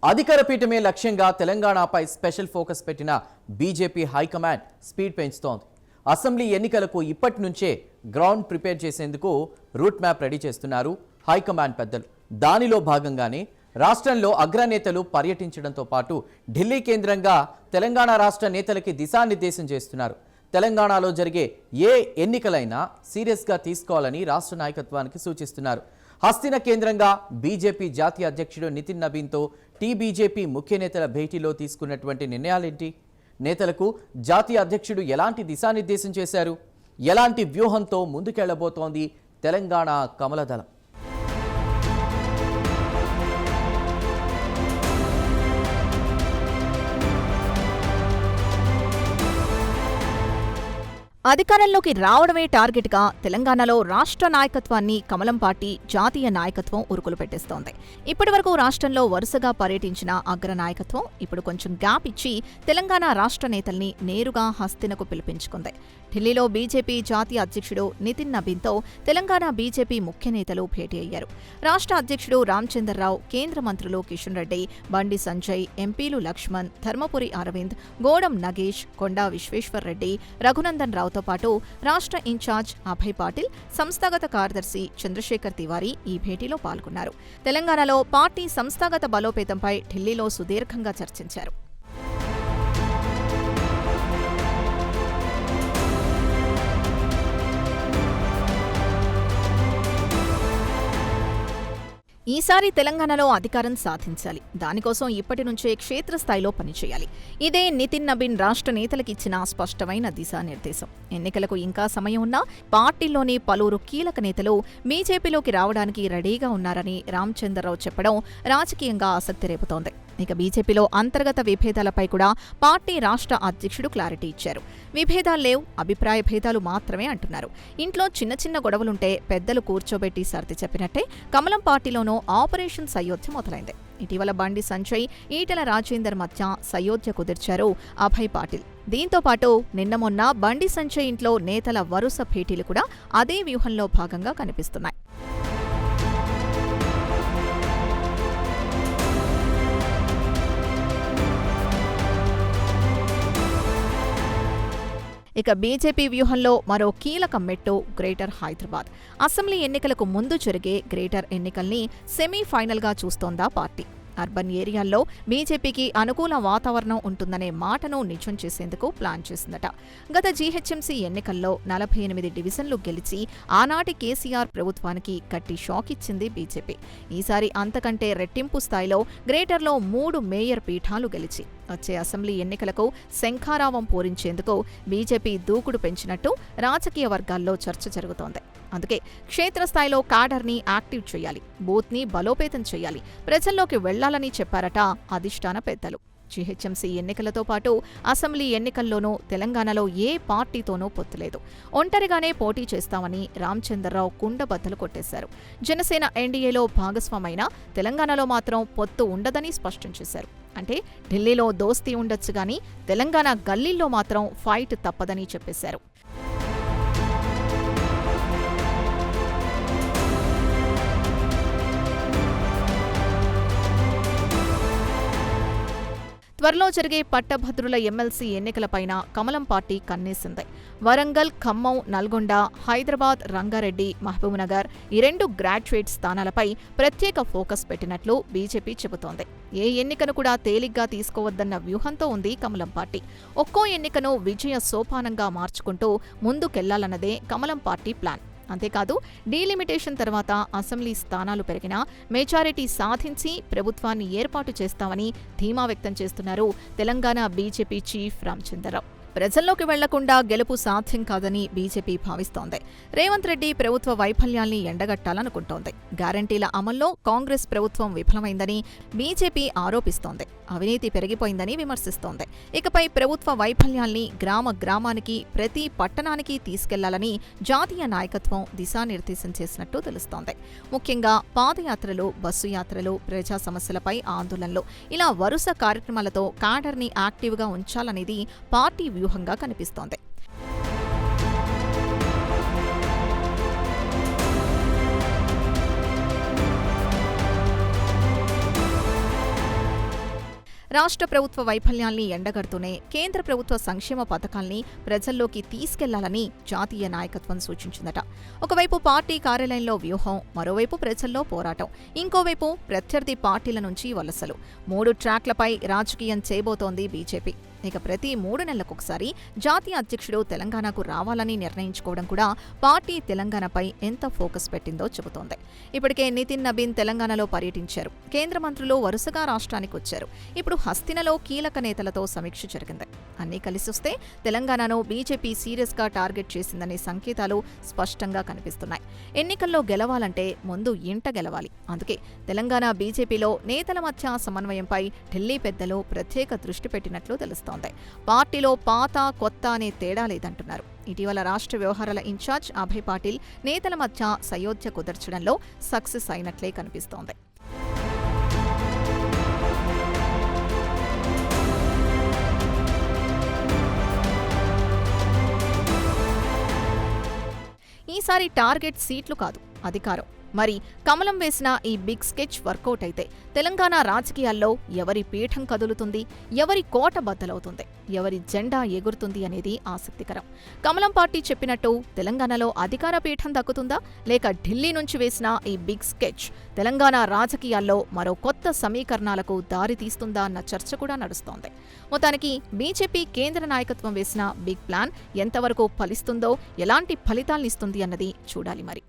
అధికార పీఠమే లక్ష్యంగా తెలంగాణపై స్పెషల్ ఫోకస్ పెట్టిన బీజేపీ హైకమాండ్ స్పీడ్ పెంచుతోంది. అసెంబ్లీ ఎన్నికలకు ఇప్పటి నుంచే గ్రౌండ్ ప్రిపేర్ చేసేందుకు రూట్ మ్యాప్ రెడీ చేస్తున్నారు హైకమాండ్ పెద్దలు. దానిలో భాగంగానే రాష్ట్రంలో అగ్రనేతలు పర్యటించడంతో పాటు ఢిల్లీ కేంద్రంగా తెలంగాణ రాష్ట్ర నేతలకి దిశానిర్దేశం చేస్తున్నారు. తెలంగాణలో జరిగే ఏ ఎన్నికలైనా సీరియస్గా తీసుకోవాలని రాష్ట్ర నాయకత్వానికి సూచిస్తున్నారు. హస్తిన కేంద్రంగా బీజేపీ జాతీయ అధ్యక్షుడు నితిన్ నబీన్తో టీబీజేపీ ముఖ్య నేతల భేటీలో తీసుకున్నటువంటి నిర్ణయాలేంటి? నేతలకు జాతీయ అధ్యక్షుడు ఎలాంటి దిశానిర్దేశం చేశారు? ఎలాంటి వ్యూహంతో ముందుకెళ్లబోతోంది తెలంగాణ కమలదళం? అధికారంలోకి రావడమే టార్గెట్గా తెలంగాణలో రాష్ట్ర నాయకత్వాన్ని కమలం పార్టీ జాతీయ నాయకత్వం ఉరుకులు పెట్టేస్తోంది. ఇప్పటివరకు రాష్ట్రంలో వరుసగా పర్యటించిన అగ్ర నాయకత్వం ఇప్పుడు కొంచెం గ్యాప్ ఇచ్చి తెలంగాణ రాష్ట్ర నేతల్ని నేరుగా హస్తినకు పిలిపించుకుంది. ఢిల్లీలో బీజేపీ జాతీయ అధ్యక్షుడు నితిన్ నబీన్తో తెలంగాణ బీజేపీ ముఖ్య నేతలు భేటీ అయ్యారు. రాష్ట్ర అధ్యక్షుడు రామచంద్రరావు, కేంద్ర మంత్రులు కిషన్ రెడ్డి, బండి సంజయ్, ఎంపీలు లక్ష్మణ్, ధర్మపురి అరవింద్, గోడం నగేష్, కొండా విశ్వేశ్వర్ రెడ్డి, రఘునందన్ రావు తో పాటు రాష్ట్ర ఇన్ఛార్జ్ అభయ్ పాటిల్, సంస్థాగత కార్యదర్శి చంద్రశేఖర్ తివారీ ఈ భేటీలో పాల్గొన్నారు. తెలంగాణలో పార్టీ సంస్థాగత బలోపేతంపై ఢిల్లీలో సుదీర్ఘంగా చర్చించారు. ఈసారి తెలంగాణలో అధికారం సాధించాలి. దానికోసం ఇప్పటి నుంచే క్షేత్రస్థాయిలో పనిచేయాలి. ఇదే నితిన్ నబీన్ రాష్ట్ర నేతలకిచ్చిన స్పష్టమైన దిశానిర్దేశం. ఎన్నికలకు ఇంకా సమయం ఉన్నా పార్టీలోని పలువురు కీలక నేతలు బీజేపీలోకి రావడానికి రెడీగా ఉన్నారని రామచంద్రరావు చెప్పడం రాజకీయంగా ఆసక్తి రేపుతోంది. ఇక బీజేపీలో అంతర్గత విభేదాలపై కూడా పార్టీ రాష్ట్ర అధ్యక్షుడు క్లారిటీ ఇచ్చారు. విభేదాలు లేవు, అభిప్రాయ భేదాలు మాత్రమే అంటున్నారు. ఇంట్లో చిన్న చిన్న గొడవలుంటే పెద్దలు కూర్చోబెట్టి సర్ది చెప్పినట్టే కమలం పార్టీలోనూ ఆపరేషన్ సయోధ్య మొదలైంది. ఇటీవల బండి సంజయ్, ఈటెల రాజేందర్ మధ్య సయోధ్య కుదిర్చారు అభయ్ పాటిల్. దీంతో పాటు నిన్న మొన్న బండి సంజయ్ ఇంట్లో నేతల వరుస భేటీలు కూడా అదే వ్యూహంలో భాగంగా కనిపిస్తున్నాయి. ఇక బీజేపీ వ్యూహంలో మరో కీలక మెట్టు గ్రేటర్ హైదరాబాద్. అసెంబ్లీ ఎన్నికలకు ముందు జరిగే గ్రేటర్ ఎన్నికల్ని సెమీఫైనల్గా చూస్తోందా పార్టీ. అర్బన్ ఏరియాల్లో బీజేపీకి అనుకూల వాతావరణం ఉంటుందనే మాటను నిజం చేసేందుకు ప్లాన్ చేసిందట. గత జీహెచ్ఎంసీ ఎన్నికల్లో 48 డివిజన్లు గెలిచి ఆనాటి కేసీఆర్ ప్రభుత్వానికి గట్టి షాక్ ఇచ్చింది బీజేపీ. ఈసారి అంతకంటే రెట్టింపు స్థాయిలో గ్రేటర్లో 3 మేయర్ పీఠాలు గెలిచి వచ్చే అసెంబ్లీ ఎన్నికలకు శంఖారావం పూరించేందుకు బీజేపీ దూకుడు పెంచినట్టు రాజకీయ వర్గాల్లో చర్చ జరుగుతోంది. అందుకే క్షేత్రస్థాయిలో కాడర్ని యాక్టివ్ చేయాలి, బూత్ని బలోపేతం చేయాలి, ప్రజల్లోకి వెళ్లాలని చెప్పారట అధిష్టాన పెద్దలు. జీహెచ్ఎంసీ ఎన్నికలతో పాటు అసెంబ్లీ ఎన్నికల్లోనూ తెలంగాణలో ఏ పార్టీతోనూ పొత్తులేదు. ఒంటరిగానే పోటీ చేస్తామని రామచంద్రరావు కుండబద్దలు కొట్టేశారు. జనసేన ఎన్డీఏలో భాగస్వామైన తెలంగాణలో మాత్రం పొత్తు ఉండదని స్పష్టం చేశారు. అంటే ఢిల్లీలో దోస్తీ ఉండొచ్చు గానీ తెలంగాణ గల్లీల్లో మాత్రం ఫైట్ తప్పదని చెప్పేశారు. త్వరలో జరిగే పట్టభద్రుల ఎమ్మెల్సీ ఎన్నికలపైన కమలం పార్టీ కన్నేసింది. వరంగల్, ఖమ్మం, నల్గొండ, హైదరాబాద్, రంగారెడ్డి, మహబూబ్నగర్ ఈ 2 గ్రాడ్యుయేట్ స్థానాలపై ప్రత్యేక ఫోకస్ పెట్టినట్లు బీజేపీ చెబుతోంది. ఏ ఎన్నికను కూడా తేలిగ్గా తీసుకోవద్దన్న వ్యూహంతో ఉంది కమలం పార్టీ. ఒక్కో ఎన్నికను విజయ సోపానంగా మార్చుకుంటూ ముందుకెళ్లాలన్నదే కమలం పార్టీ ప్లాన్. అంతేకాదు డీలిమిటేషన్ తర్వాత అసెంబ్లీ స్థానాలు పెరిగినా మెజారిటీ సాధించి ప్రభుత్వాన్ని ఏర్పాటు చేస్తామని ధీమా వ్యక్తం చేస్తున్నారు తెలంగాణ బీజేపీ చీఫ్ రామచంద్రరావు. ప్రజల్లోకి వెళ్లకుండా గెలుపు సాధ్యం కాదని బీజేపీ భావిస్తోంది. రేవంత్ రెడ్డి ప్రభుత్వ వైఫల్యాల్ని ఎండగట్టాలనుకుంటోంది. గ్యారంటీల అమల్లో కాంగ్రెస్ ప్రభుత్వం విఫలమైందని బీజేపీ ఆరోపిస్తోంది. అవినీతి పెరిగిపోయిందని విమర్శిస్తోంది. ఇకపై ప్రభుత్వ వైఫల్యాల్ని గ్రామానికి, ప్రతి పట్టణానికి తీసుకెళ్లాలని జాతీయ నాయకత్వం దిశానిర్దేశం చేసినట్టు తెలుస్తోంది. ముఖ్యంగా పాదయాత్రలు, బస్సు యాత్రలు, ప్రజా సమస్యలపై ఆందోళనలు ఇలా వరుస కార్యక్రమాలతో కాడర్ని యాక్టివ్గా ఉంచాలనేది పార్టీ వ్యూహంగా కనిపిస్తోంది. రాష్ట్ర ప్రభుత్వ వైఫల్యాల్ని ఎండగడుతూనే కేంద్ర ప్రభుత్వ సంక్షేమ పథకాల్ని ప్రజల్లోకి తీసుకెళ్లాలని జాతీయ నాయకత్వం సూచించిందట. ఒకవైపు పార్టీ కార్యాలయంలో వ్యూహం, మరోవైపు ప్రజల్లో పోరాటం, ఇంకోవైపు ప్రత్యర్థి పార్టీల నుంచి వలసలు. 3 ట్రాక్లపై రాజకీయం చేయబోతోంది బీజేపీ. ఇక ప్రతి 3 నెలలకొకసారి జాతీయ అధ్యక్షుడు తెలంగాణకు రావాలని నిర్ణయించుకోవడం కూడా పార్టీ తెలంగాణపై ఎంత ఫోకస్ పెట్టిందో చెబుతోంది. ఇప్పటికే నితిన్ నబీన్ తెలంగాణలో పర్యటించారు. కేంద్ర మంత్రులు వరుసగా రాష్ట్రానికి వచ్చారు. ఇప్పుడు హస్తినలో కీలక నేతలతో సమీక్ష జరిగింది. అన్నీ కలిసొస్తే తెలంగాణను బీజేపీ సీరియస్గా టార్గెట్ చేసిందనే సంకేతాలు స్పష్టంగా కనిపిస్తున్నాయి. ఎన్నికల్లో గెలవాలంటే ముందు ఇంట గెలవాలి. అందుకే తెలంగాణ బీజేపీలో నేతల మధ్య సమన్వయంపై ఢిల్లీ పెద్దలు ప్రత్యేక దృష్టి పెట్టినట్లు తెలుస్తోంది. పార్టీలో పాత కొత్త అనే తేడా లేదంటున్నారు. ఇటీవల రాష్ట్ర వ్యవహారాల ఇన్ఛార్జ్ అభయ్ పాటిల్ నేతల మధ్య సయోధ్య కుదర్చడంలో సక్సెస్ అయినట్లే కనిపిస్తోంది. ఈసారి టార్గెట్ సీట్లు కాదు, అధికారం. మరి కమలం వేసిన ఈ బిగ్ స్కెచ్ వర్కౌట్ అయితే తెలంగాణ రాజకీయాల్లో ఎవరి పీఠం కదులుతుంది, ఎవరి కోట బద్దలవుతుంది, ఎవరి జెండా ఎగురుతుంది అనేది ఆసక్తికరం. కమలం పార్టీ చెప్పినట్టు తెలంగాణలో అధికార పీఠం దక్కుతుందా, లేక ఢిల్లీ నుంచి వేసిన ఈ బిగ్ స్కెచ్ తెలంగాణ రాజకీయాల్లో మరో కొత్త సమీకరణాలకు దారి తీస్తుందా అన్న చర్చ కూడా నడుస్తోంది. మొత్తానికి బీజేపీ కేంద్ర నాయకత్వం వేసిన బిగ్ ప్లాన్ ఎంతవరకు ఫలిస్తుందో, ఎలాంటి ఫలితాలనిస్తుంది అన్నది చూడాలి మరి.